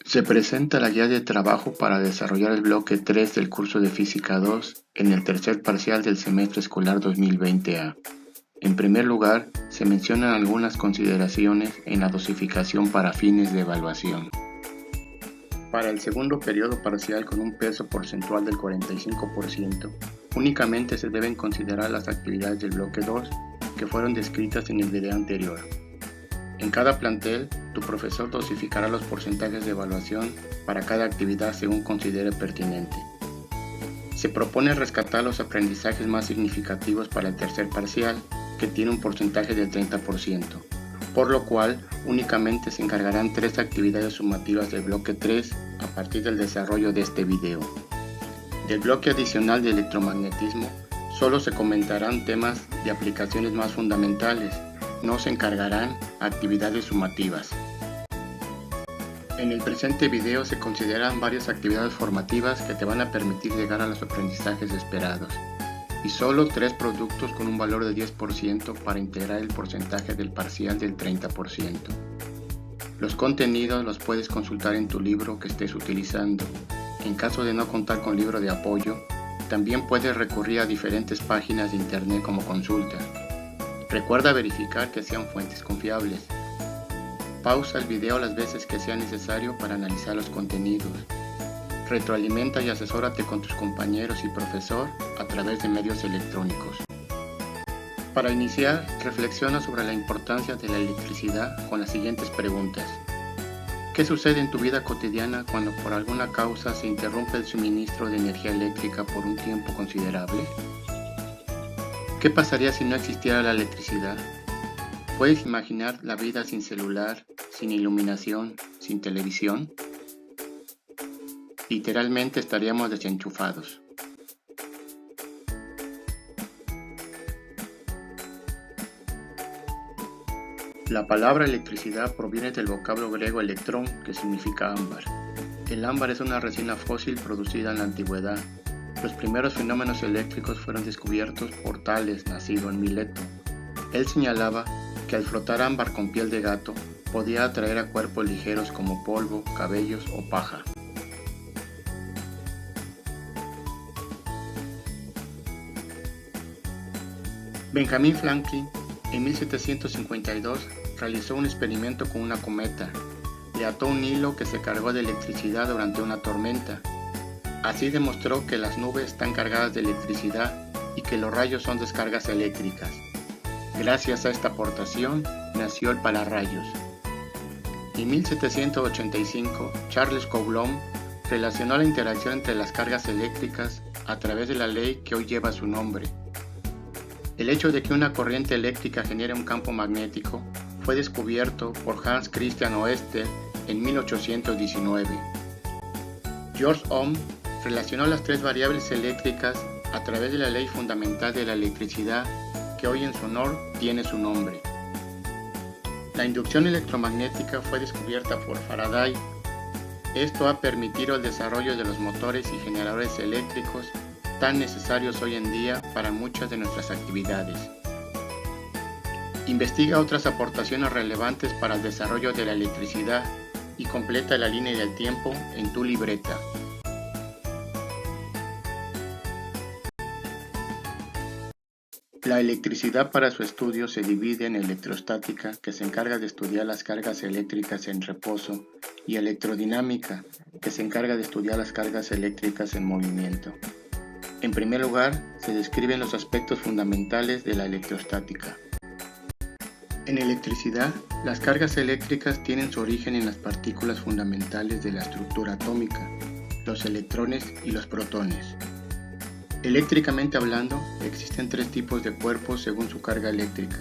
Se presenta la guía de trabajo para desarrollar el bloque 3 del curso de Física 2 en el tercer parcial del semestre escolar 2020A. En primer lugar, se mencionan algunas consideraciones en la dosificación para fines de evaluación. Para el segundo periodo parcial con un peso porcentual del 45%, únicamente se deben considerar las actividades del bloque 2 que fueron descritas en el video anterior. En cada plantel, tu profesor dosificará los porcentajes de evaluación para cada actividad según considere pertinente. Se propone rescatar los aprendizajes más significativos para el tercer parcial, que tiene un porcentaje del 30%, por lo cual únicamente se encargarán 3 actividades sumativas del bloque 3 a partir del desarrollo de este video. Del bloque adicional de electromagnetismo, solo se comentarán temas de aplicaciones más fundamentales, no se encargarán actividades sumativas. En el presente video se consideran varias actividades formativas que te van a permitir llegar a los aprendizajes esperados, y solo 3 productos con un valor de 10% para integrar el porcentaje del parcial del 30%. Los contenidos los puedes consultar en tu libro que estés utilizando. En caso de no contar con libro de apoyo, también puedes recurrir a diferentes páginas de internet como consulta. Recuerda verificar que sean fuentes confiables. Pausa el video las veces que sea necesario para analizar los contenidos. Retroalimenta y asesórate con tus compañeros y profesor a través de medios electrónicos. Para iniciar, reflexiona sobre la importancia de la electricidad con las siguientes preguntas. ¿Qué sucede en tu vida cotidiana cuando por alguna causa se interrumpe el suministro de energía eléctrica por un tiempo considerable? ¿Qué pasaría si no existiera la electricidad? ¿Puedes imaginar la vida sin celular, sin iluminación, sin televisión? Literalmente estaríamos desenchufados. La palabra electricidad proviene del vocablo griego electrón, que significa ámbar. El ámbar es una resina fósil producida en la antigüedad. Los primeros fenómenos eléctricos fueron descubiertos por Tales, nacido en Mileto. Él señalaba que al frotar ámbar con piel de gato, podía atraer a cuerpos ligeros como polvo, cabellos o paja. Benjamin Franklin, en 1752, realizó un experimento con una cometa. Le ató un hilo que se cargó de electricidad durante una tormenta. Así demostró que las nubes están cargadas de electricidad y que los rayos son descargas eléctricas. Gracias a esta aportación, nació el pararrayos. En 1785, Charles Coulomb relacionó la interacción entre las cargas eléctricas a través de la ley que hoy lleva su nombre. El hecho de que una corriente eléctrica genere un campo magnético fue descubierto por Hans Christian Oersted en 1819. George Ohm relacionó las 3 variables eléctricas a través de la ley fundamental de la electricidad, que hoy en su honor tiene su nombre. La inducción electromagnética fue descubierta por Faraday. Esto ha permitido el desarrollo de los motores y generadores eléctricos tan necesarios hoy en día para muchas de nuestras actividades. Investiga otras aportaciones relevantes para el desarrollo de la electricidad y completa la línea del tiempo en tu libreta. La electricidad para su estudio se divide en electrostática, que se encarga de estudiar las cargas eléctricas en reposo, y electrodinámica, que se encarga de estudiar las cargas eléctricas en movimiento. En primer lugar, se describen los aspectos fundamentales de la electrostática. En electricidad, las cargas eléctricas tienen su origen en las partículas fundamentales de la estructura atómica, los electrones y los protones. Eléctricamente hablando, existen 3 tipos de cuerpos según su carga eléctrica: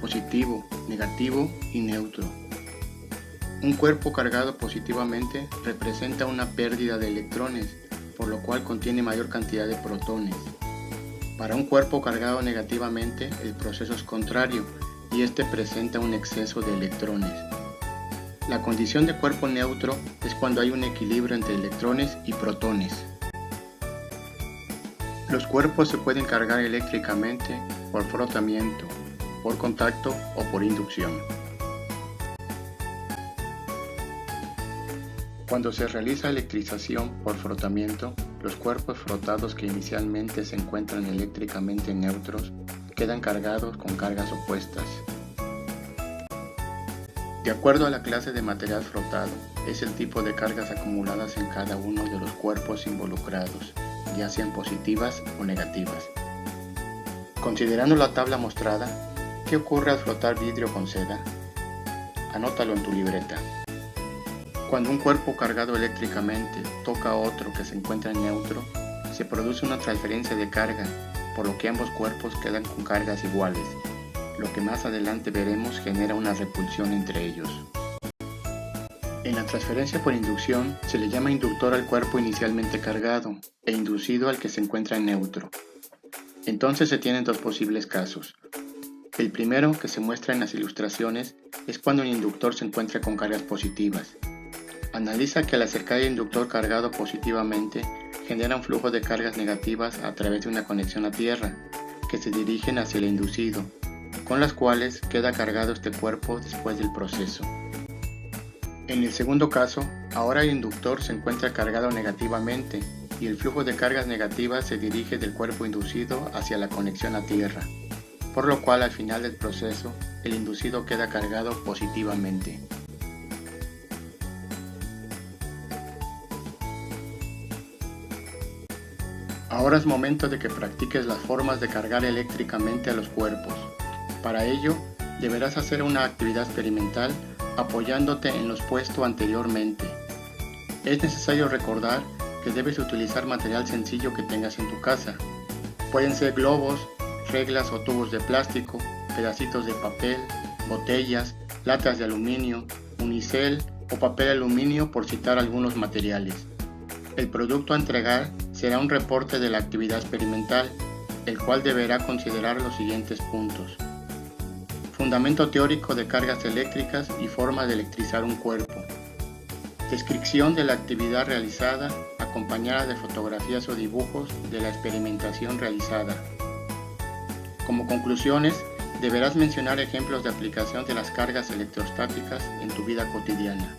positivo, negativo y neutro. Un cuerpo cargado positivamente representa una pérdida de electrones, por lo cual contiene mayor cantidad de protones. Para un cuerpo cargado negativamente, el proceso es contrario y este presenta un exceso de electrones. La condición de cuerpo neutro es cuando hay un equilibrio entre electrones y protones. Los cuerpos se pueden cargar eléctricamente por frotamiento, por contacto o por inducción. Cuando se realiza electrización por frotamiento, los cuerpos frotados que inicialmente se encuentran eléctricamente neutros quedan cargados con cargas opuestas. De acuerdo a la clase de material frotado, es el tipo de cargas acumuladas en cada uno de los cuerpos involucrados, ya sean positivas o negativas. Considerando la tabla mostrada, ¿qué ocurre al frotar vidrio con seda? Anótalo en tu libreta. Cuando un cuerpo cargado eléctricamente toca a otro que se encuentra neutro, se produce una transferencia de carga, por lo que ambos cuerpos quedan con cargas iguales. Lo que más adelante veremos genera una repulsión entre ellos. En la transferencia por inducción se le llama inductor al cuerpo inicialmente cargado e inducido al que se encuentra neutro. Entonces se tienen dos posibles casos. El primero, que se muestra en las ilustraciones, es cuando el inductor se encuentra con cargas positivas. Analiza que al acercar el inductor cargado positivamente genera un flujo de cargas negativas a través de una conexión a tierra, que se dirigen hacia el inducido, con las cuales queda cargado este cuerpo después del proceso. En el segundo caso, ahora el inductor se encuentra cargado negativamente y el flujo de cargas negativas se dirige del cuerpo inducido hacia la conexión a tierra, por lo cual al final del proceso el inducido queda cargado positivamente. Ahora es momento de que practiques las formas de cargar eléctricamente a los cuerpos. Para ello, deberás hacer una actividad experimental apoyándote en lo expuesto anteriormente. Es necesario recordar que debes utilizar material sencillo que tengas en tu casa. Pueden ser globos, reglas o tubos de plástico, pedacitos de papel, botellas, latas de aluminio, unicel o papel aluminio, por citar algunos materiales. El producto a entregar será un reporte de la actividad experimental, el cual deberá considerar los siguientes puntos. Fundamento teórico de cargas eléctricas y forma de electrizar un cuerpo. Descripción de la actividad realizada, acompañada de fotografías o dibujos de la experimentación realizada. Como conclusiones, deberás mencionar ejemplos de aplicación de las cargas electrostáticas en tu vida cotidiana.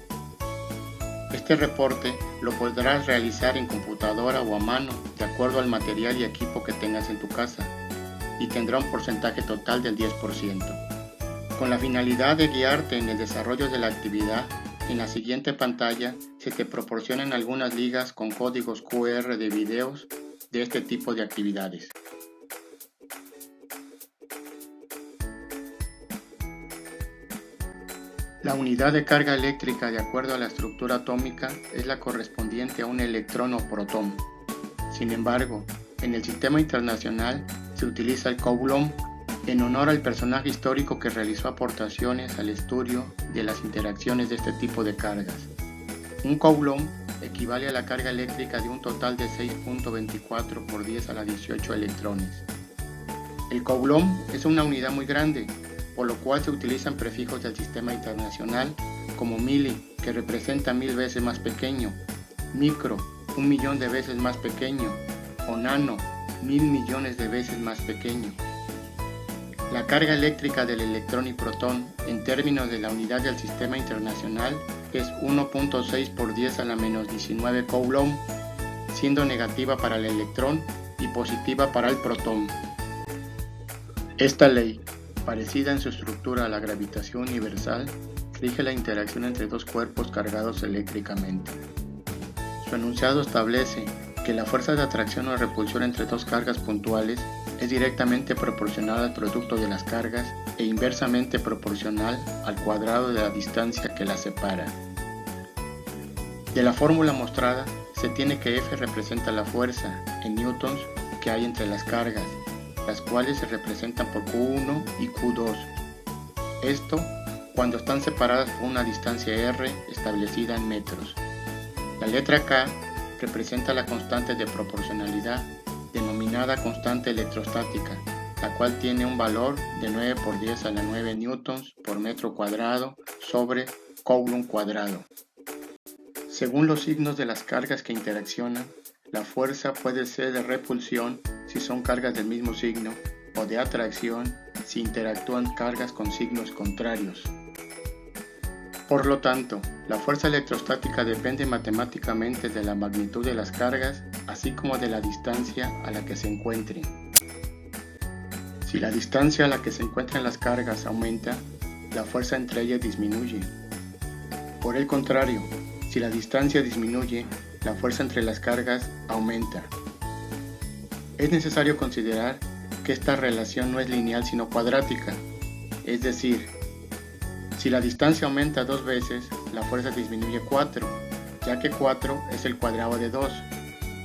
Este reporte lo podrás realizar en computadora o a mano, de acuerdo al material y equipo que tengas en tu casa, y tendrá un porcentaje total del 10%. Con la finalidad de guiarte en el desarrollo de la actividad, en la siguiente pantalla se te proporcionan algunas ligas con códigos QR de videos de este tipo de actividades. La unidad de carga eléctrica, de acuerdo a la estructura atómica, es la correspondiente a un electrón o protón. Sin embargo, en el sistema internacional se utiliza el coulomb en honor al personaje histórico que realizó aportaciones al estudio de las interacciones de este tipo de cargas. Un coulomb equivale a la carga eléctrica de un total de 6.24 por 10 a la 18 electrones. El coulomb es una unidad muy grande, por lo cual se utilizan prefijos del sistema internacional como milli, que representa 1000 veces más pequeño, micro, 1.000.000 de veces más pequeño, o nano, 1000 millones de veces más pequeño. La carga eléctrica del electrón y protón, en términos de la unidad del sistema internacional, es 1.6 por 10 a la menos 19 coulomb, siendo negativa para el electrón y positiva para el protón. Esta ley, parecida en su estructura a la gravitación universal, rige la interacción entre dos cuerpos cargados eléctricamente. Su enunciado establece que la fuerza de atracción o repulsión entre dos cargas puntuales es directamente proporcional al producto de las cargas e inversamente proporcional al cuadrado de la distancia que las separa. De la fórmula mostrada, se tiene que F representa la fuerza, en newtons, que hay entre las cargas, las cuales se representan por Q1 y Q2. Esto cuando están separadas por una distancia R establecida en metros. La letra K representa la constante de proporcionalidad, denominada constante electrostática, la cual tiene un valor de 9 por 10 a la 9 newtons por metro cuadrado sobre coulomb cuadrado. Según los signos de las cargas que interaccionan, la fuerza puede ser de repulsión si son cargas del mismo signo o de atracción si interactúan cargas con signos contrarios. Por lo tanto, la fuerza electrostática depende matemáticamente de la magnitud de las cargas, así como de la distancia a la que se encuentren. Si la distancia a la que se encuentran las cargas aumenta, la fuerza entre ellas disminuye. Por el contrario, si la distancia disminuye, la fuerza entre las cargas aumenta. Es necesario considerar que esta relación no es lineal sino cuadrática, es decir, si la distancia aumenta 2 veces, la fuerza disminuye 4, ya que 4 es el cuadrado de 2.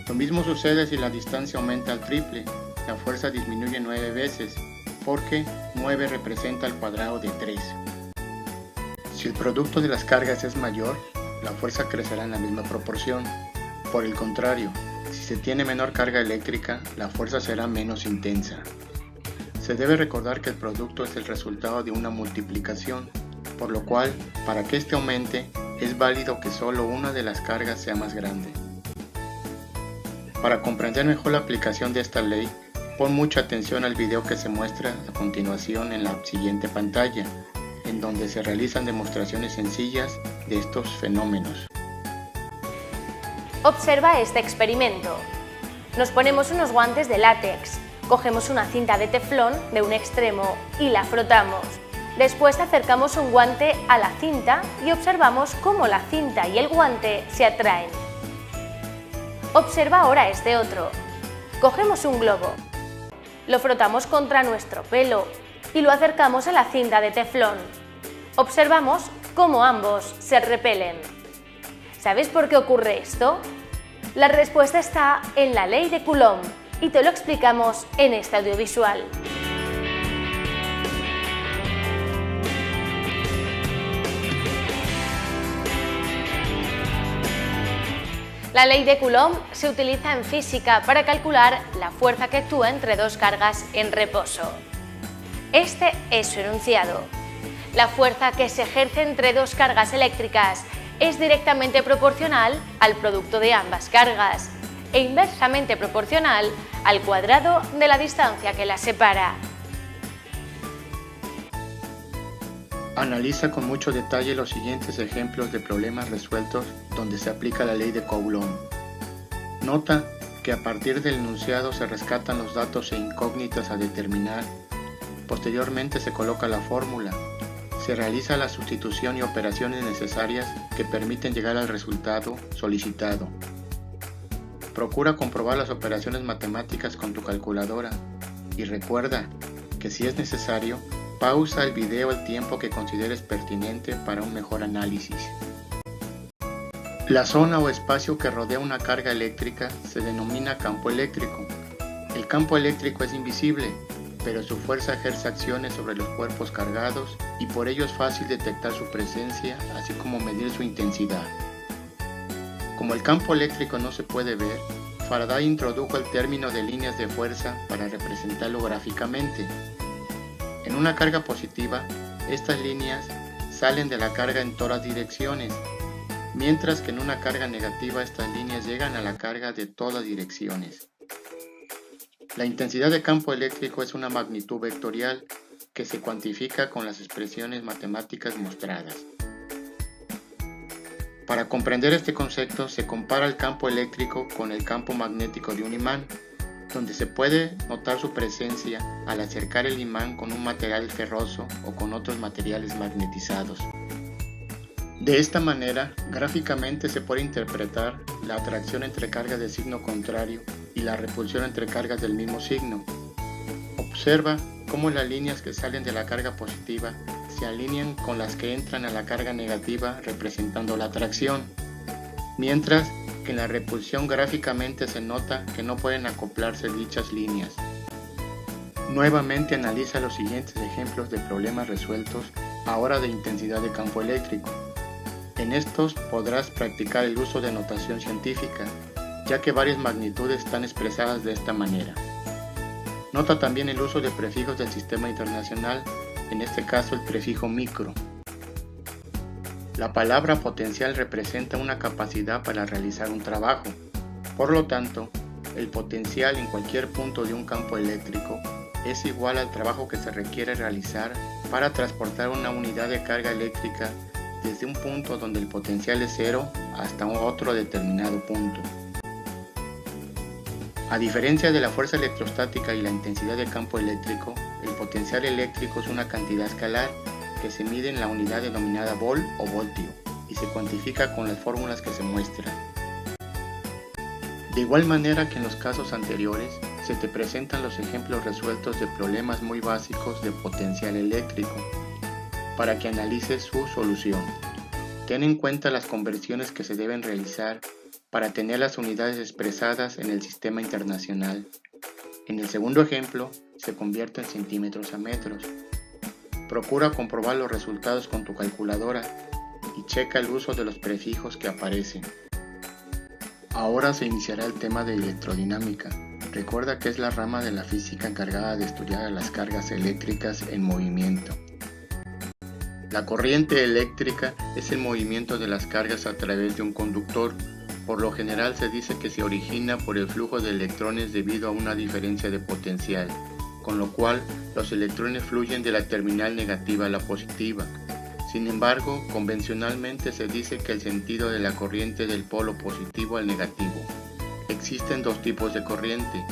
Lo mismo sucede si la distancia aumenta al triple, la fuerza disminuye 9 veces, porque 9 representa el cuadrado de 3. Si el producto de las cargas es mayor, la fuerza crecerá en la misma proporción. Por el contrario, si se tiene menor carga eléctrica, la fuerza será menos intensa. Se debe recordar que el producto es el resultado de una multiplicación, por lo cual, para que éste aumente, es válido que solo una de las cargas sea más grande. Para comprender mejor la aplicación de esta ley, pon mucha atención al video que se muestra a continuación en la siguiente pantalla, en donde se realizan demostraciones sencillas de estos fenómenos. Observa este experimento. Nos ponemos unos guantes de látex, cogemos una cinta de teflón de un extremo y la frotamos. Después acercamos un guante a la cinta y observamos cómo la cinta y el guante se atraen. Observa ahora este otro. Cogemos un globo, lo frotamos contra nuestro pelo y lo acercamos a la cinta de teflón. Observamos cómo ambos se repelen. ¿Sabes por qué ocurre esto? La respuesta está en la ley de Coulomb y te lo explicamos en este audiovisual. La ley de Coulomb se utiliza en física para calcular la fuerza que actúa entre dos cargas en reposo. Este es su enunciado. La fuerza que se ejerce entre dos cargas eléctricas es directamente proporcional al producto de ambas cargas e inversamente proporcional al cuadrado de la distancia que las separa. Analiza con mucho detalle los siguientes ejemplos de problemas resueltos donde se aplica la ley de Coulomb. Nota que a partir del enunciado se rescatan los datos e incógnitas a determinar. Posteriormente se coloca la fórmula. Se realiza la sustitución y operaciones necesarias que permiten llegar al resultado solicitado. Procura comprobar las operaciones matemáticas con tu calculadora y recuerda que si es necesario, pausa el video el tiempo que consideres pertinente para un mejor análisis. La zona o espacio que rodea una carga eléctrica se denomina campo eléctrico. El campo eléctrico es invisible, pero su fuerza ejerce acciones sobre los cuerpos cargados y por ello es fácil detectar su presencia, así como medir su intensidad. Como el campo eléctrico no se puede ver, Faraday introdujo el término de líneas de fuerza para representarlo gráficamente. En una carga positiva, estas líneas salen de la carga en todas direcciones, mientras que en una carga negativa estas líneas llegan a la carga de todas direcciones. La intensidad de campo eléctrico es una magnitud vectorial que se cuantifica con las expresiones matemáticas mostradas. Para comprender este concepto se compara el campo eléctrico con el campo magnético de un imán, donde se puede notar su presencia al acercar el imán con un material ferroso o con otros materiales magnetizados. De esta manera, gráficamente se puede interpretar la atracción entre cargas de signo contrario y la repulsión entre cargas del mismo signo. Observa cómo las líneas que salen de la carga positiva se alinean con las que entran a la carga negativa representando la atracción, mientras que en la repulsión gráficamente se nota que no pueden acoplarse dichas líneas. Nuevamente analiza los siguientes ejemplos de problemas resueltos ahora de intensidad de campo eléctrico. En estos podrás practicar el uso de notación científica, ya que varias magnitudes están expresadas de esta manera. Nota también el uso de prefijos del sistema internacional, en este caso el prefijo micro. La palabra potencial representa una capacidad para realizar un trabajo. Por lo tanto, el potencial en cualquier punto de un campo eléctrico es igual al trabajo que se requiere realizar para transportar una unidad de carga eléctrica desde un punto donde el potencial es cero hasta otro determinado punto. A diferencia de la fuerza electrostática y la intensidad de campo eléctrico, el potencial eléctrico es una cantidad escalar que se mide en la unidad denominada volt o voltio y se cuantifica con las fórmulas que se muestran. De igual manera que en los casos anteriores, se te presentan los ejemplos resueltos de problemas muy básicos de potencial eléctrico, para que analices su solución. Ten en cuenta las conversiones que se deben realizar para tener las unidades expresadas en el sistema internacional. En el segundo ejemplo, se convierte en centímetros a metros. Procura comprobar los resultados con tu calculadora y checa el uso de los prefijos que aparecen. Ahora se iniciará el tema de electrodinámica. Recuerda que es la rama de la física encargada de estudiar las cargas eléctricas en movimiento. La corriente eléctrica es el movimiento de las cargas a través de un conductor. Por lo general se dice que se origina por el flujo de electrones debido a una diferencia de potencial, con lo cual los electrones fluyen de la terminal negativa a la positiva. Sin embargo, convencionalmente se dice que el sentido de la corriente es del polo positivo al negativo. Existen dos tipos de corriente.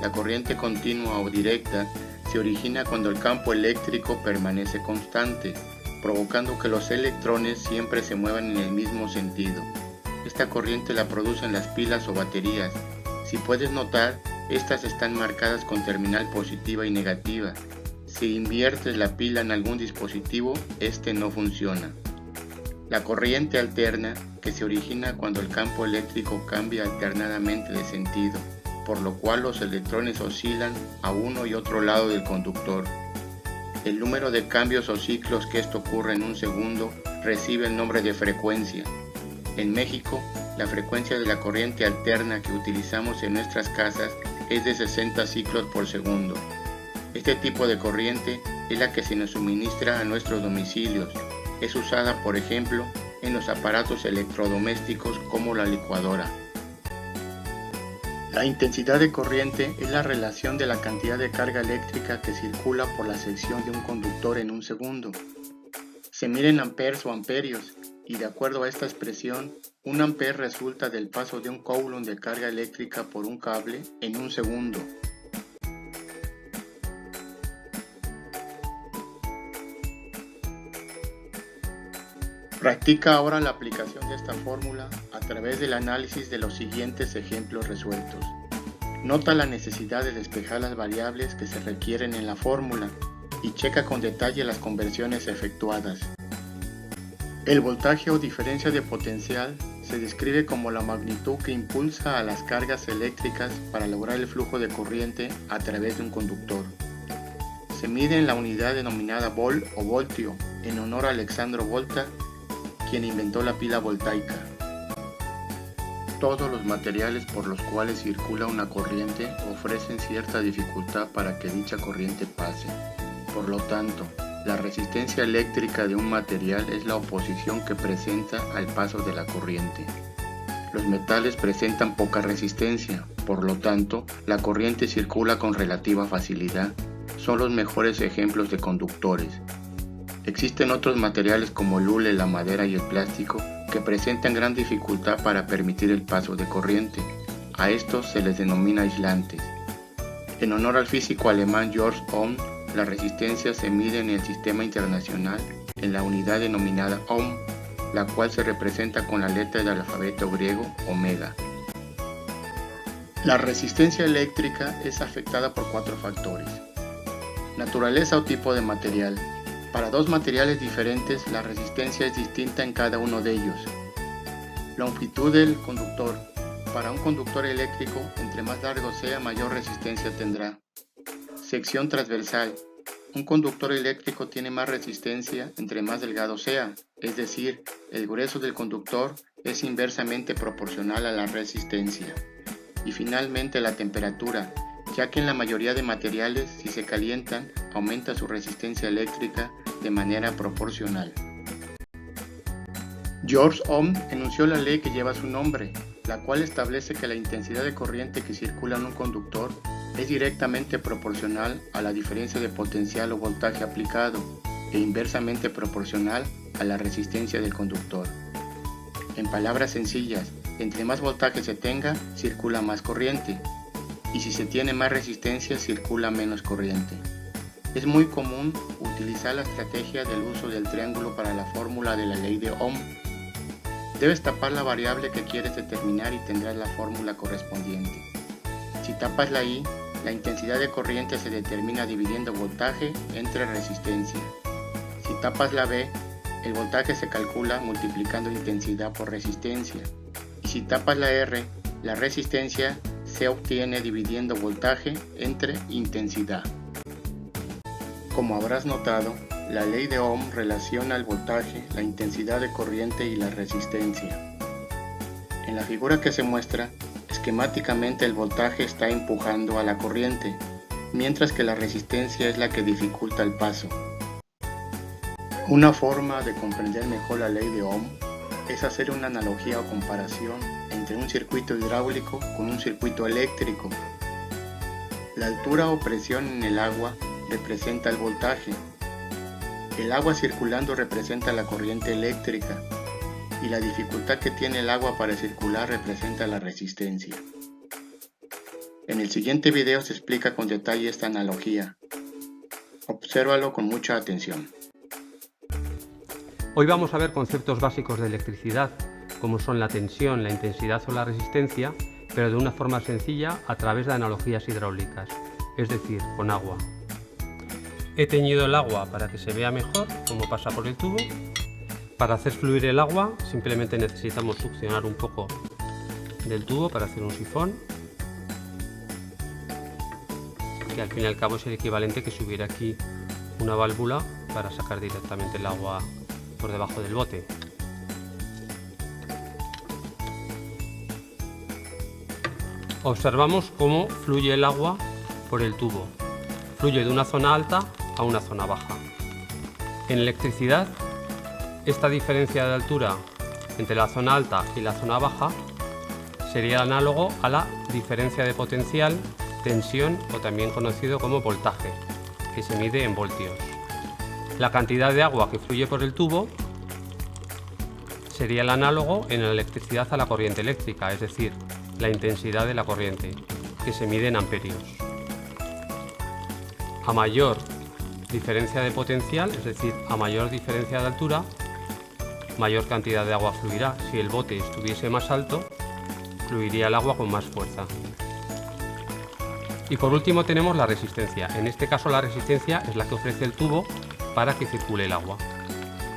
La corriente continua o directa se origina cuando el campo eléctrico permanece constante, provocando que los electrones siempre se muevan en el mismo sentido. Esta corriente la producen las pilas o baterías. Si puedes notar, estas están marcadas con terminal positiva y negativa. Si inviertes la pila en algún dispositivo, este no funciona. La corriente alterna, que se origina cuando el campo eléctrico cambia alternadamente de sentido, por lo cual los electrones oscilan a uno y otro lado del conductor. El número de cambios o ciclos que esto ocurre en un segundo recibe el nombre de frecuencia. En México, la frecuencia de la corriente alterna que utilizamos en nuestras casas es de 60 ciclos por segundo. Este tipo de corriente es la que se nos suministra a nuestros domicilios. Es usada, por ejemplo, en los aparatos electrodomésticos como la licuadora. La intensidad de corriente es la relación de la cantidad de carga eléctrica que circula por la sección de un conductor en un segundo. Se mide en amperes o amperios, y de acuerdo a esta expresión, un ampere resulta del paso de un coulomb de carga eléctrica por un cable en un segundo. Practica ahora la aplicación de esta fórmula a través del análisis de los siguientes ejemplos resueltos. Nota la necesidad de despejar las variables que se requieren en la fórmula y checa con detalle las conversiones efectuadas. El voltaje o diferencia de potencial se describe como la magnitud que impulsa a las cargas eléctricas para lograr el flujo de corriente a través de un conductor. Se mide en la unidad denominada volt o voltio, en honor a Alexandro Volta, quien inventó la pila voltaica. Todos los materiales por los cuales circula una corriente ofrecen cierta dificultad para que dicha corriente pase. Por lo tanto, la resistencia eléctrica de un material es la oposición que presenta al paso de la corriente. Los metales presentan poca resistencia, por lo tanto, la corriente circula con relativa facilidad. Son los mejores ejemplos de conductores. Existen otros materiales como el hule, la madera y el plástico que presentan gran dificultad para permitir el paso de corriente. A estos se les denomina aislantes. En honor al físico alemán Georg Ohm, la resistencia se mide en el sistema internacional en la unidad denominada ohm, la cual se representa con la letra del alfabeto griego omega. La resistencia eléctrica es afectada por 4 factores. Naturaleza o tipo de material. Para dos materiales diferentes, la resistencia es distinta en cada uno de ellos. Longitud del conductor. Para un conductor eléctrico, entre más largo sea, mayor resistencia tendrá. Sección transversal. Un conductor eléctrico tiene más resistencia entre más delgado sea, es decir, el grueso del conductor es inversamente proporcional a la resistencia. Y finalmente la temperatura, ya que en la mayoría de materiales, si se calientan, aumenta su resistencia eléctrica de manera proporcional. Georg Ohm enunció la ley que lleva su nombre, la cual establece que la intensidad de corriente que circula en un conductor es directamente proporcional a la diferencia de potencial o voltaje aplicado. e inversamente proporcional a la resistencia del conductor. En palabras sencillas, entre más voltaje se tenga, circula más corriente, y si se tiene más resistencia, circula menos corriente. Es muy común utilizar la estrategia del uso del triángulo para la fórmula de la ley de Ohm. Debes tapar la variable que quieres determinar y tendrás la fórmula correspondiente. Si tapas la I, la intensidad de corriente se determina dividiendo voltaje entre resistencia. Si tapas la B, el voltaje se calcula multiplicando intensidad por resistencia. Y si tapas la R, la resistencia se obtiene dividiendo voltaje entre intensidad. Como habrás notado, la ley de Ohm relaciona el voltaje, la intensidad de corriente y la resistencia. En la figura que se muestra, esquemáticamente el voltaje está empujando a la corriente, mientras que la resistencia es la que dificulta el paso. Una forma de comprender mejor la ley de Ohm es hacer una analogía o comparación entre un circuito hidráulico con un circuito eléctrico. La altura o presión en el agua representa el voltaje. El agua circulando representa la corriente eléctrica y la dificultad que tiene el agua para circular representa la resistencia. En el siguiente video se explica con detalle esta analogía. Obsérvalo con mucha atención. Hoy vamos a ver conceptos básicos de electricidad, como son la tensión, la intensidad o la resistencia, pero de una forma sencilla a través de analogías hidráulicas, es decir, con agua. He teñido el agua para que se vea mejor cómo pasa por el tubo. Para hacer fluir el agua simplemente necesitamos succionar un poco del tubo para hacer un sifón, que al fin y al cabo es el equivalente que si hubiera aquí una válvula para sacar directamente el agua por debajo del bote. Observamos cómo fluye el agua por el tubo. Fluye de una zona alta a una zona baja. En electricidad, esta diferencia de altura entre la zona alta y la zona baja sería análogo a la diferencia de potencial, tensión o también conocido como voltaje, que se mide en voltios. La cantidad de agua que fluye por el tubo sería el análogo en la electricidad a la corriente eléctrica, es decir, la intensidad de la corriente, que se mide en amperios. A mayor diferencia de potencial, es decir, a mayor diferencia de altura, mayor cantidad de agua fluirá. Si el bote estuviese más alto, fluiría el agua con más fuerza. Y por último tenemos la resistencia. En este caso la resistencia es la que ofrece el tubo para que circule el agua.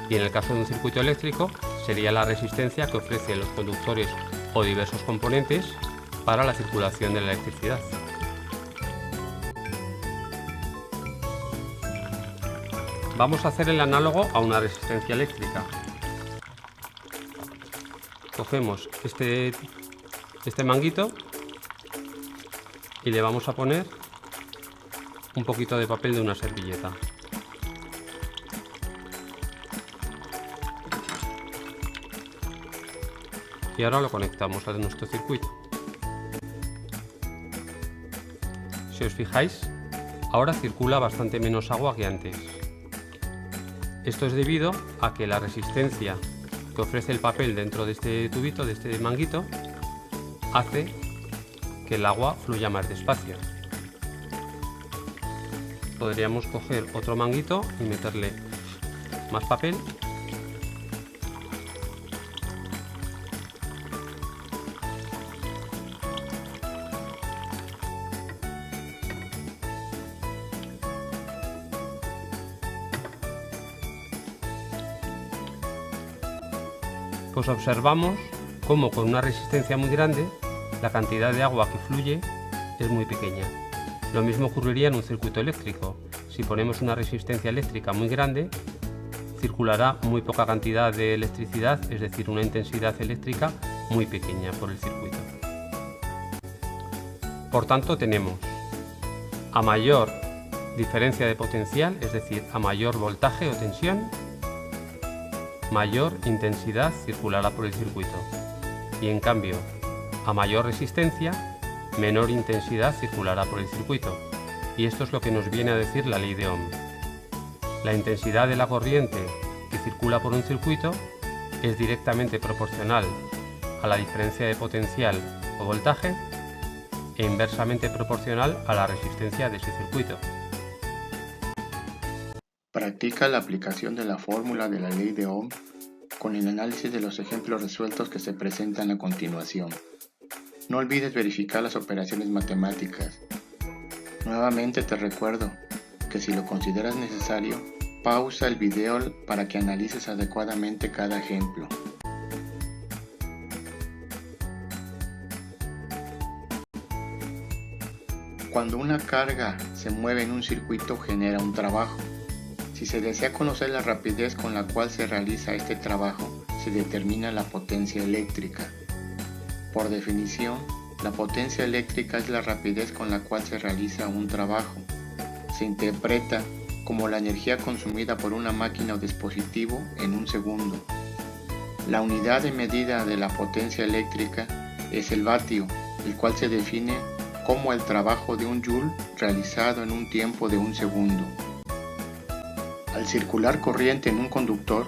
Y en el caso de un circuito eléctrico sería la resistencia que ofrecen los conductores o diversos componentes para la circulación de la electricidad. Vamos a hacer el análogo a una resistencia eléctrica. Cogemos este manguito y le vamos a poner un poquito de papel de una servilleta. Y ahora lo conectamos a nuestro circuito. Si os fijáis, ahora circula bastante menos agua que antes. Esto es debido a que la resistencia que ofrece el papel dentro de este tubito, de este manguito, hace que el agua fluya más despacio. Podríamos coger otro manguito y meterle más papel . Pues observamos cómo con una resistencia muy grande la cantidad de agua que fluye es muy pequeña. Lo mismo ocurriría en un circuito eléctrico. Si ponemos una resistencia eléctrica muy grande, circulará muy poca cantidad de electricidad, es decir, una intensidad eléctrica muy pequeña por el circuito. Por tanto, tenemos a mayor diferencia de potencial, es decir, a mayor voltaje o tensión, mayor intensidad circulará por el circuito, y en cambio a mayor resistencia, menor intensidad circulará por el circuito, y esto es lo que nos viene a decir la ley de Ohm. La intensidad de la corriente que circula por un circuito es directamente proporcional a la diferencia de potencial o voltaje e inversamente proporcional a la resistencia de ese circuito. Practica la aplicación de la fórmula de la ley de Ohm con el análisis de los ejemplos resueltos que se presentan a continuación. No olvides verificar las operaciones matemáticas. Nuevamente te recuerdo que si lo consideras necesario, pausa el video para que analices adecuadamente cada ejemplo. Cuando una carga se mueve en un circuito genera un trabajo. Si se desea conocer la rapidez con la cual se realiza este trabajo, se determina la potencia eléctrica. Por definición, la potencia eléctrica es la rapidez con la cual se realiza un trabajo. Se interpreta como la energía consumida por una máquina o dispositivo en un segundo. La unidad de medida de la potencia eléctrica es el vatio, el cual se define como el trabajo de un joule realizado en un tiempo de un segundo. Al circular corriente en un conductor,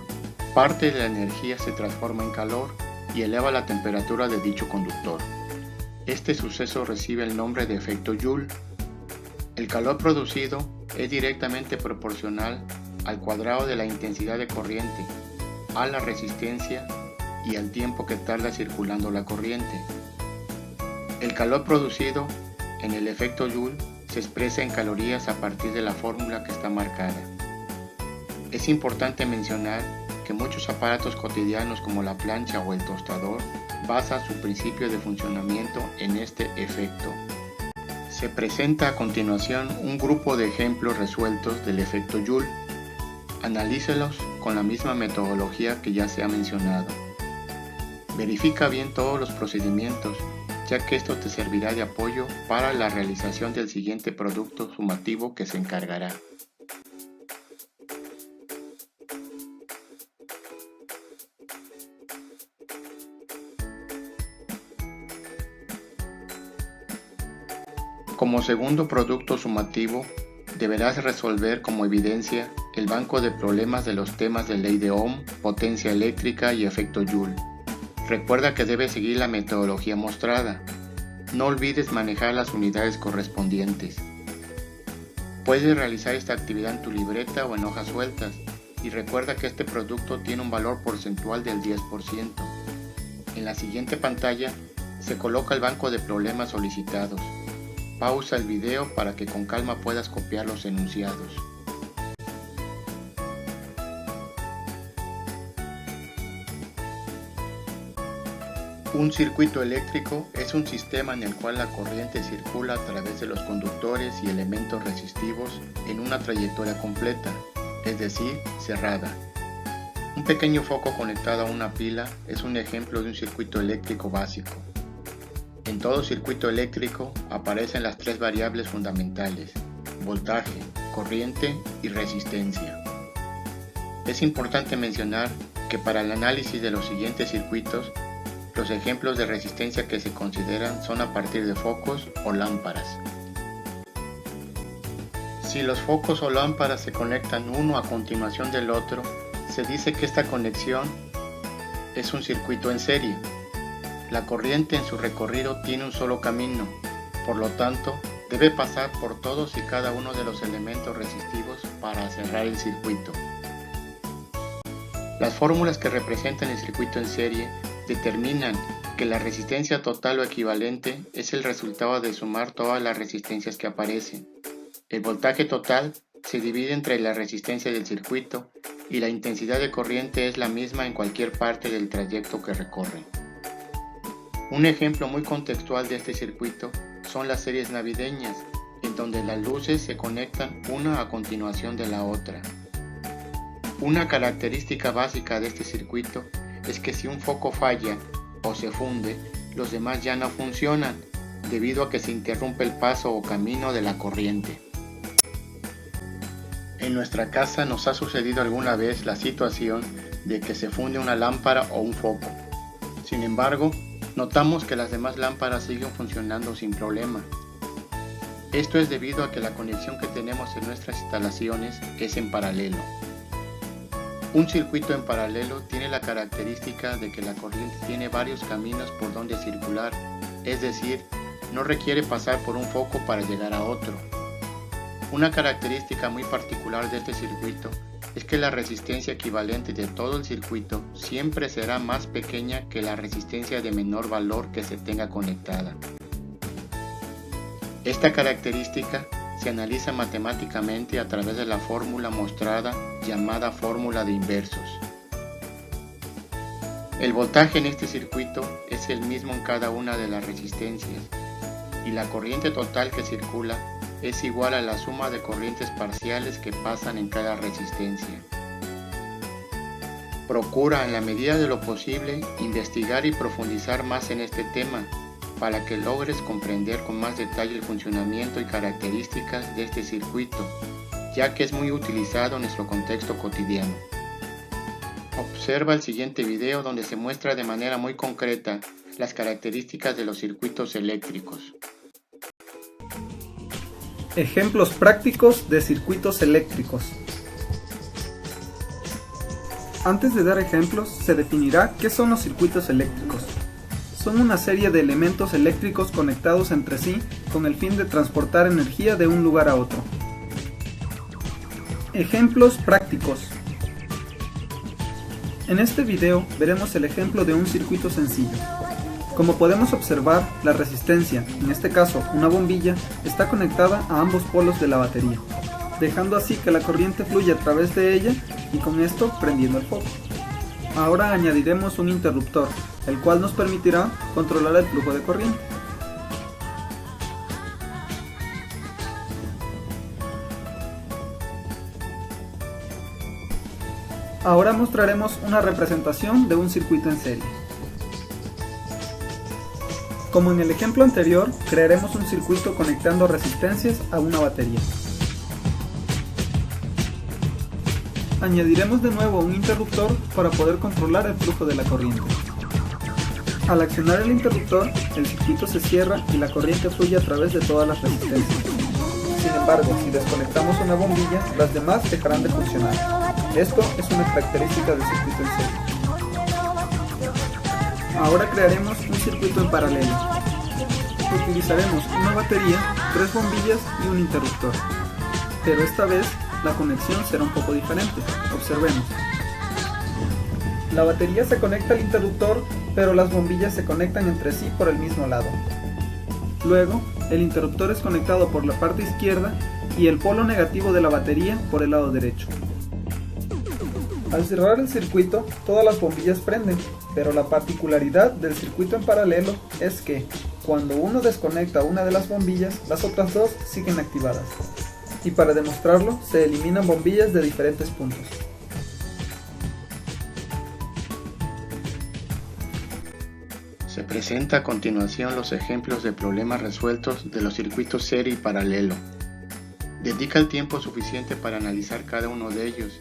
parte de la energía se transforma en calor y eleva la temperatura de dicho conductor. Este suceso recibe el nombre de efecto Joule. El calor producido es directamente proporcional al cuadrado de la intensidad de corriente, a la resistencia y al tiempo que tarda circulando la corriente. El calor producido en el efecto Joule se expresa en calorías a partir de la fórmula que está marcada. Es importante mencionar que muchos aparatos cotidianos como la plancha o el tostador basan su principio de funcionamiento en este efecto. Se presenta a continuación un grupo de ejemplos resueltos del efecto Joule. Analícelos con la misma metodología que ya se ha mencionado. Verifica bien todos los procedimientos, ya que esto te servirá de apoyo para la realización del siguiente producto sumativo que se encargará. Como segundo producto sumativo, deberás resolver como evidencia el banco de problemas de los temas de ley de Ohm, potencia eléctrica y efecto Joule. Recuerda que debes seguir la metodología mostrada. No olvides manejar las unidades correspondientes. Puedes realizar esta actividad en tu libreta o en hojas sueltas y recuerda que este producto tiene un valor porcentual del 10%. En la siguiente pantalla se coloca el banco de problemas solicitados. Pausa el video para que con calma puedas copiar los enunciados. Un circuito eléctrico es un sistema en el cual la corriente circula a través de los conductores y elementos resistivos en una trayectoria completa, es decir, cerrada. Un pequeño foco conectado a una pila es un ejemplo de un circuito eléctrico básico. En todo circuito eléctrico aparecen las tres variables fundamentales: voltaje, corriente y resistencia. Es importante mencionar que para el análisis de los siguientes circuitos, los ejemplos de resistencia que se consideran son a partir de focos o lámparas. Si los focos o lámparas se conectan uno a continuación del otro, se dice que esta conexión es un circuito en serie. La corriente en su recorrido tiene un solo camino, por lo tanto, debe pasar por todos y cada uno de los elementos resistivos para cerrar el circuito. Las fórmulas que representan el circuito en serie determinan que la resistencia total o equivalente es el resultado de sumar todas las resistencias que aparecen. El voltaje total se divide entre la resistencia del circuito y la intensidad de corriente es la misma en cualquier parte del trayecto que recorre. Un ejemplo muy contextual de este circuito son las series navideñas, en donde las luces se conectan una a continuación de la otra. Una característica básica de este circuito es que si un foco falla o se funde, los demás ya no funcionan, debido a que se interrumpe el paso o camino de la corriente. En nuestra casa nos ha sucedido alguna vez la situación de que se funde una lámpara o un foco. Sin embargo, notamos que las demás lámparas siguen funcionando sin problema. Esto es debido a que la conexión que tenemos en nuestras instalaciones es en paralelo. Un circuito en paralelo tiene la característica de que la corriente tiene varios caminos por donde circular, es decir, no requiere pasar por un foco para llegar a otro. Una característica muy particular de este circuito es que la resistencia equivalente de todo el circuito siempre será más pequeña que la resistencia de menor valor que se tenga conectada. Esta característica se analiza matemáticamente a través de la fórmula mostrada llamada fórmula de inversos. El voltaje en este circuito es el mismo en cada una de las resistencias y la corriente total que circula es igual a la suma de corrientes parciales que pasan en cada resistencia. Procura en la medida de lo posible investigar y profundizar más en este tema para que logres comprender con más detalle el funcionamiento y características de este circuito, ya que es muy utilizado en nuestro contexto cotidiano. Observa el siguiente video donde se muestra de manera muy concreta las características de los circuitos eléctricos. Ejemplos prácticos de circuitos eléctricos. Antes de dar ejemplos, se definirá qué son los circuitos eléctricos. Son una serie de elementos eléctricos conectados entre sí con el fin de transportar energía de un lugar a otro. Ejemplos prácticos. En este video veremos el ejemplo de un circuito sencillo. Como podemos observar, la resistencia, en este caso una bombilla, está conectada a ambos polos de la batería, dejando así que la corriente fluya a través de ella y con esto prendiendo el foco. Ahora añadiremos un interruptor, el cual nos permitirá controlar el flujo de corriente. Ahora mostraremos una representación de un circuito en serie. Como en el ejemplo anterior, crearemos un circuito conectando resistencias a una batería. Añadiremos de nuevo un interruptor para poder controlar el flujo de la corriente. Al accionar el interruptor, el circuito se cierra y la corriente fluye a través de todas las resistencias. Sin embargo, si desconectamos una bombilla, las demás dejarán de funcionar. Esto es una característica del circuito en serie. Ahora crearemos un circuito en paralelo. Utilizaremos una batería, 3 bombillas y un interruptor. Pero esta vez la conexión será un poco diferente. Observemos. La batería se conecta al interruptor, pero las bombillas se conectan entre sí por el mismo lado. Luego, el interruptor es conectado por la parte izquierda y el polo negativo de la batería por el lado derecho. Al cerrar el circuito, todas las bombillas prenden, pero la particularidad del circuito en paralelo es que, cuando uno desconecta una de las bombillas, las otras dos siguen activadas. Y para demostrarlo, se eliminan bombillas de diferentes puntos. Se presenta a continuación los ejemplos de problemas resueltos de los circuitos serie y paralelo. Dedica el tiempo suficiente para analizar cada uno de ellos,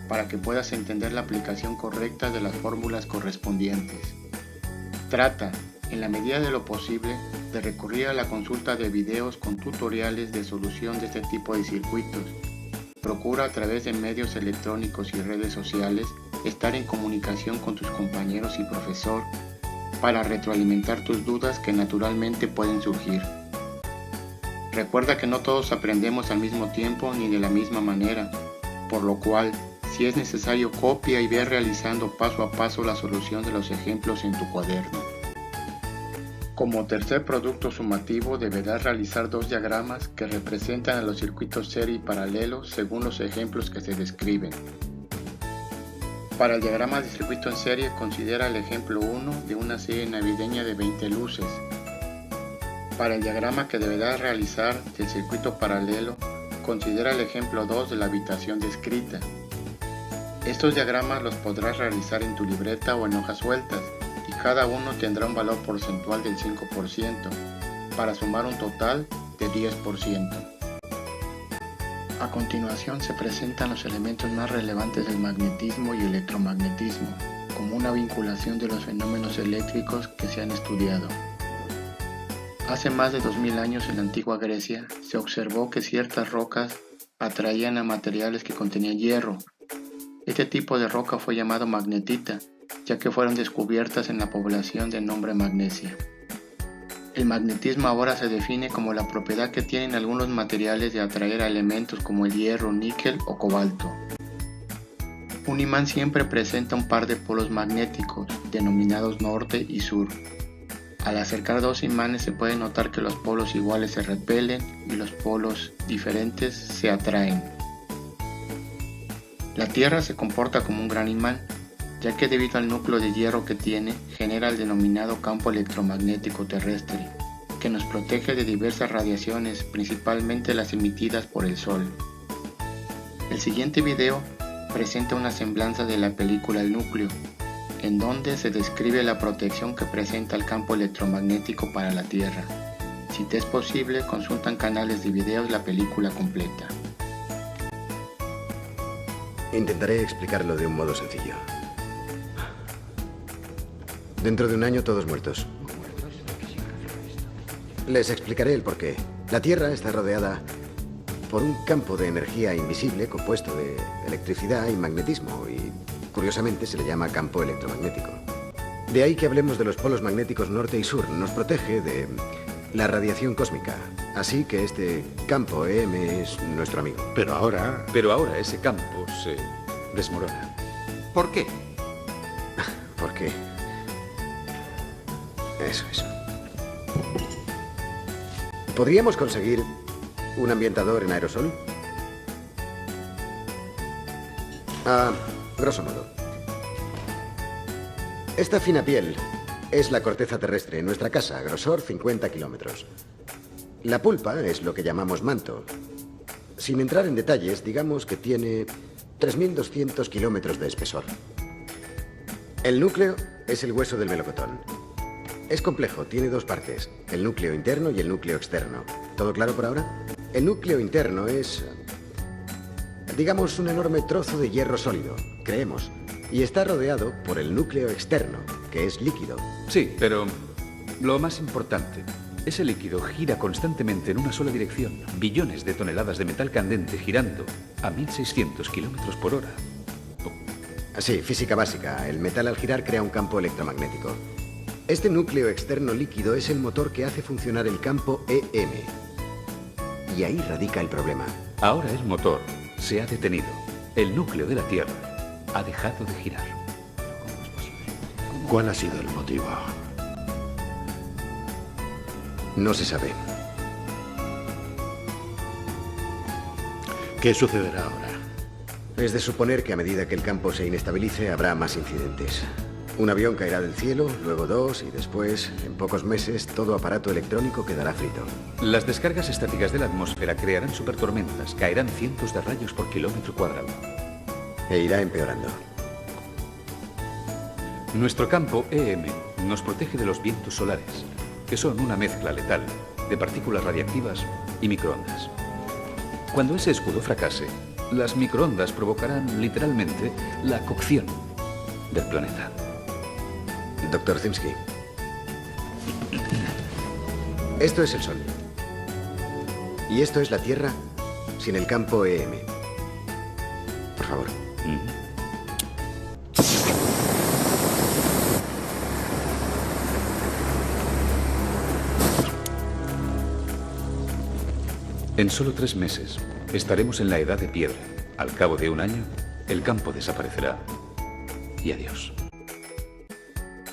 para que puedas entender la aplicación correcta de las fórmulas correspondientes. Trata, en la medida de lo posible, de recurrir a la consulta de videos con tutoriales de solución de este tipo de circuitos. Procura a través de medios electrónicos y redes sociales estar en comunicación con tus compañeros y profesor para retroalimentar tus dudas que naturalmente pueden surgir. Recuerda que no todos aprendemos al mismo tiempo ni de la misma manera, por lo cual, si es necesario, copia y ve realizando paso a paso la solución de los ejemplos en tu cuaderno. Como tercer producto sumativo, deberás realizar 2 diagramas que representan a los circuitos serie y paralelo según los ejemplos que se describen. Para el diagrama de circuito en serie, considera el ejemplo 1 de una serie navideña de 20 luces. Para el diagrama que deberás realizar del circuito paralelo, considera el ejemplo 2 de la habitación descrita. Estos diagramas los podrás realizar en tu libreta o en hojas sueltas, y cada uno tendrá un valor porcentual del 5%, para sumar un total de 10%. A continuación se presentan los elementos más relevantes del magnetismo y electromagnetismo, como una vinculación de los fenómenos eléctricos que se han estudiado. Hace más de 2000 años en la antigua Grecia se observó que ciertas rocas atraían a materiales que contenían hierro. Este tipo de roca fue llamado magnetita, ya que fueron descubiertas en la población de nombre Magnesia. El magnetismo ahora se define como la propiedad que tienen algunos materiales de atraer a elementos como el hierro, níquel o cobalto. Un imán siempre presenta un par de polos magnéticos, denominados norte y sur. Al acercar dos imanes se puede notar que los polos iguales se repelen y los polos diferentes se atraen. La Tierra se comporta como un gran imán, ya que debido al núcleo de hierro que tiene, genera el denominado campo electromagnético terrestre, que nos protege de diversas radiaciones, principalmente las emitidas por el Sol. El siguiente video presenta una semblanza de la película El Núcleo, en donde se describe la protección que presenta el campo electromagnético para la Tierra. Si te es posible, consulta en canales de videos la película completa. Intentaré explicarlo de un modo sencillo. Dentro de un año todos muertos. Les explicaré el porqué. La Tierra está rodeada por un campo de energía invisible compuesto de electricidad y magnetismo y, curiosamente, se le llama campo electromagnético. De ahí que hablemos de los polos magnéticos norte y sur. Nos protege de la radiación cósmica. Así que este campo EM es nuestro amigo. Pero ahora ese campo se desmorona. ¿Por qué? ¿Por qué? Eso es. ¿Podríamos conseguir un ambientador en aerosol? Grosso modo. Esta fina piel es la corteza terrestre, nuestra casa, grosor 50 kilómetros. La pulpa es lo que llamamos manto. Sin entrar en detalles, digamos que tiene 3.200 kilómetros de espesor. El núcleo es el hueso del melocotón. Es complejo, tiene dos partes, el núcleo interno y el núcleo externo. ¿Todo claro por ahora? El núcleo interno es, digamos, un enorme trozo de hierro sólido, creemos, y está rodeado por el núcleo externo, que es líquido. Sí, pero lo más importante, ese líquido gira constantemente en una sola dirección, billones de toneladas de metal candente girando a 1.600 kilómetros por hora. Sí, física básica. El metal al girar crea un campo electromagnético. Este núcleo externo líquido es el motor que hace funcionar el campo EM. Y ahí radica el problema. Ahora el motor se ha detenido. El núcleo de la Tierra ha dejado de girar. ¿Cuál ha sido el motivo? No se sabe. ¿Qué sucederá ahora? Es de suponer que a medida que el campo se inestabilice habrá más incidentes. Un avión caerá del cielo, luego dos y después, en pocos meses, todo aparato electrónico quedará frito. Las descargas estáticas de la atmósfera crearán supertormentas, caerán cientos de rayos por kilómetro cuadrado. E irá empeorando. Nuestro campo EM nos protege de los vientos solares, que son una mezcla letal de partículas radiactivas y microondas. Cuando ese escudo fracase, las microondas provocarán literalmente la cocción del planeta. Dr. Zimsky. Esto es el Sol. Y esto es la Tierra sin el campo EM. Por favor. En solo 3 meses estaremos en la edad de piedra. Al cabo de un año, el campo desaparecerá. Y adiós.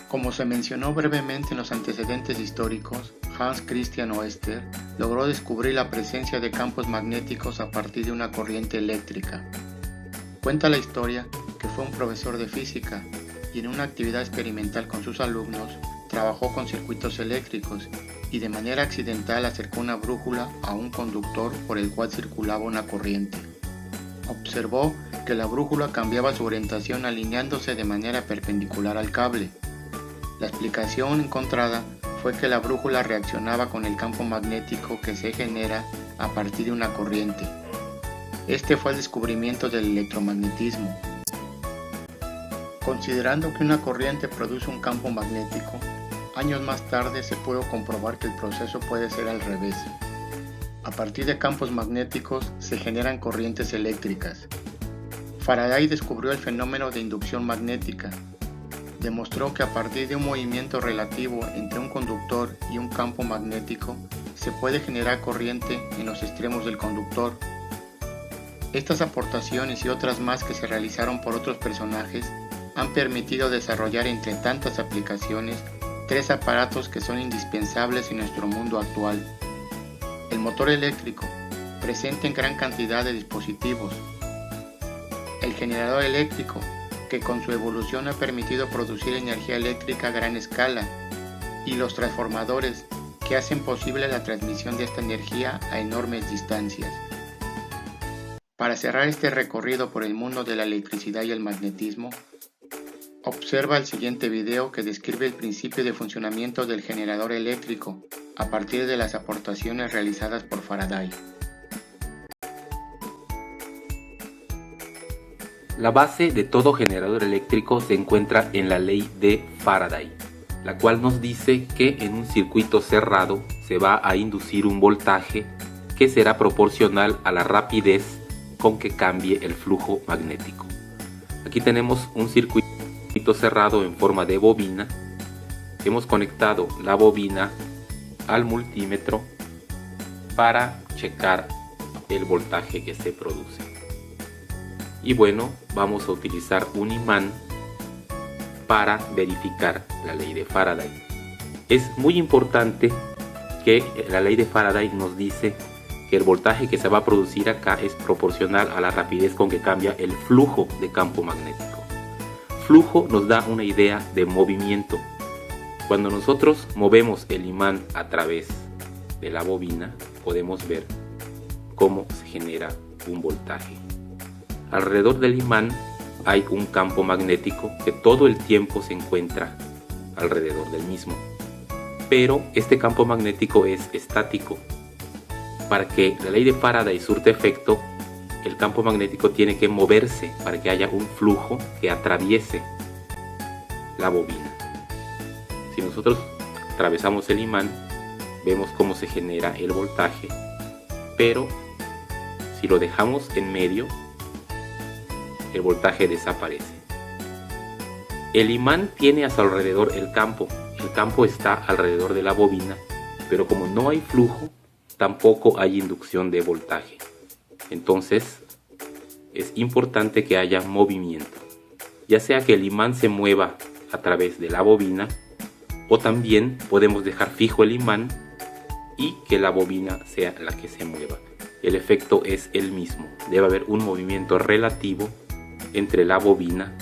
Como se mencionó brevemente en los antecedentes históricos, Hans Christian Oester logró descubrir la presencia de campos magnéticos a partir de una corriente eléctrica. Cuenta la historia que fue un profesor de física y en una actividad experimental con sus alumnos trabajó con circuitos eléctricos y de manera accidental acercó una brújula a un conductor por el cual circulaba una corriente. Observó que la brújula cambiaba su orientación alineándose de manera perpendicular al cable. La explicación encontrada fue que la brújula reaccionaba con el campo magnético que se genera a partir de una corriente. Este fue el descubrimiento del electromagnetismo. Considerando que una corriente produce un campo magnético, Años más tarde se pudo comprobar que el proceso puede ser al revés. A partir de campos magnéticos se generan corrientes eléctricas. Faraday descubrió el fenómeno de inducción magnética. Demostró que a partir de un movimiento relativo entre un conductor y un campo magnético se puede generar corriente en los extremos del conductor. Estas aportaciones y otras más que se realizaron por otros personajes han permitido desarrollar entre tantas aplicaciones 3 aparatos que son indispensables en nuestro mundo actual. El motor eléctrico, presente en gran cantidad de dispositivos. El generador eléctrico, que con su evolución ha permitido producir energía eléctrica a gran escala. Y los transformadores, que hacen posible la transmisión de esta energía a enormes distancias. Para cerrar este recorrido por el mundo de la electricidad y el magnetismo, observa el siguiente video que describe el principio de funcionamiento del generador eléctrico a partir de las aportaciones realizadas por Faraday. La base de todo generador eléctrico se encuentra en la ley de Faraday, la cual nos dice que en un circuito cerrado se va a inducir un voltaje que será proporcional a la rapidez con que cambie el flujo magnético. Aquí tenemos un circuito cerrado en forma de bobina. Hemos conectado la bobina al multímetro para checar el voltaje que se produce. Y bueno, vamos a utilizar un imán para verificar la ley de Faraday. Es muy importante que la ley de Faraday nos dice que el voltaje que se va a producir acá es proporcional a la rapidez con que cambia el flujo de campo magnético. Flujo nos da una idea de movimiento. Cuando nosotros movemos el imán a través de la bobina, podemos ver cómo se genera un voltaje. Alrededor del imán hay un campo magnético que todo el tiempo se encuentra alrededor del mismo. Pero este campo magnético es estático. Para que la ley de Faraday surta efecto, el campo magnético tiene que moverse para que haya un flujo que atraviese la bobina. Si nosotros atravesamos el imán, vemos cómo se genera el voltaje, pero si lo dejamos en medio, el voltaje desaparece. El imán tiene a su alrededor el campo está alrededor de la bobina, pero como no hay flujo, tampoco hay inducción de voltaje. Entonces es importante que haya movimiento, ya sea que el imán se mueva a través de la bobina, o también podemos dejar fijo el imán y que la bobina sea la que se mueva. El efecto es el mismo, debe haber un movimiento relativo entre la bobina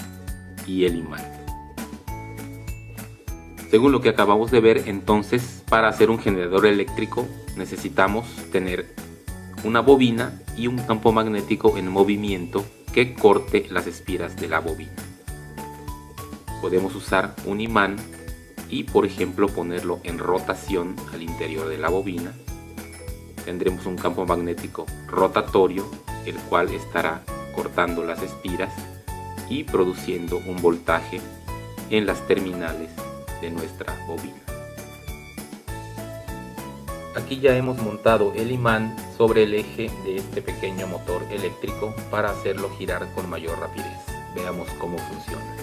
y el imán. Según lo que acabamos de ver, entonces, para hacer un generador eléctrico necesitamos tener una bobina y un campo magnético en movimiento que corte las espiras de la bobina. Podemos usar un imán y, por ejemplo, ponerlo en rotación al interior de la bobina. Tendremos un campo magnético rotatorio, el cual estará cortando las espiras y produciendo un voltaje en las terminales de nuestra bobina. Aquí ya hemos montado el imán sobre el eje de este pequeño motor eléctrico para hacerlo girar con mayor rapidez. Veamos cómo funciona.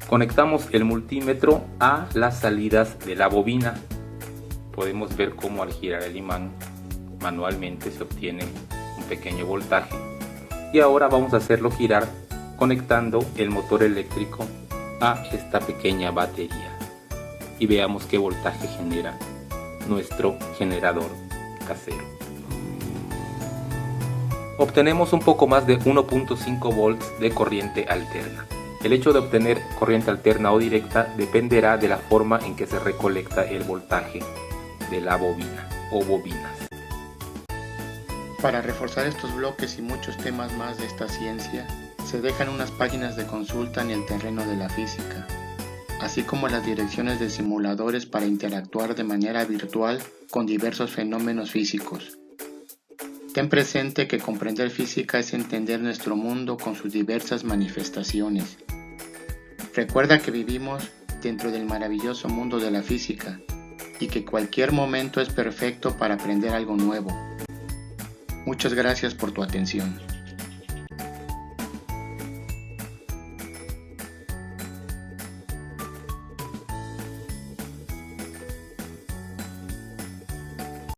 Conectamos el multímetro a las salidas de la bobina. Podemos ver cómo al girar el imán manualmente se obtiene un pequeño voltaje. Y ahora vamos a hacerlo girar conectando el motor eléctrico a esta pequeña batería. Y veamos qué voltaje genera nuestro generador casero. Obtenemos un poco más de 1.5 volts de corriente alterna. El hecho de obtener corriente alterna o directa dependerá de la forma en que se recolecta el voltaje de la bobina o bobinas. Para reforzar estos bloques y muchos temas más de esta ciencia, se dejan unas páginas de consulta en el terreno de la física, así como las direcciones de simuladores para interactuar de manera virtual con diversos fenómenos físicos. Ten presente que comprender física es entender nuestro mundo con sus diversas manifestaciones. Recuerda que vivimos dentro del maravilloso mundo de la física y que cualquier momento es perfecto para aprender algo nuevo. Muchas gracias por tu atención.